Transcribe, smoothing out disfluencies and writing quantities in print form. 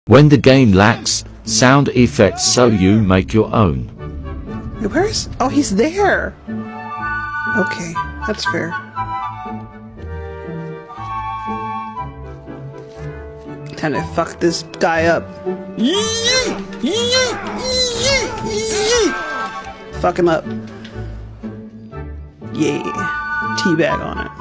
When the game lacks sound effects, so you make your own. Where is... Oh, he's there! Okay, that's fair. Time to fuck this guy up. Fuck him up. Yeah. Teabag on it.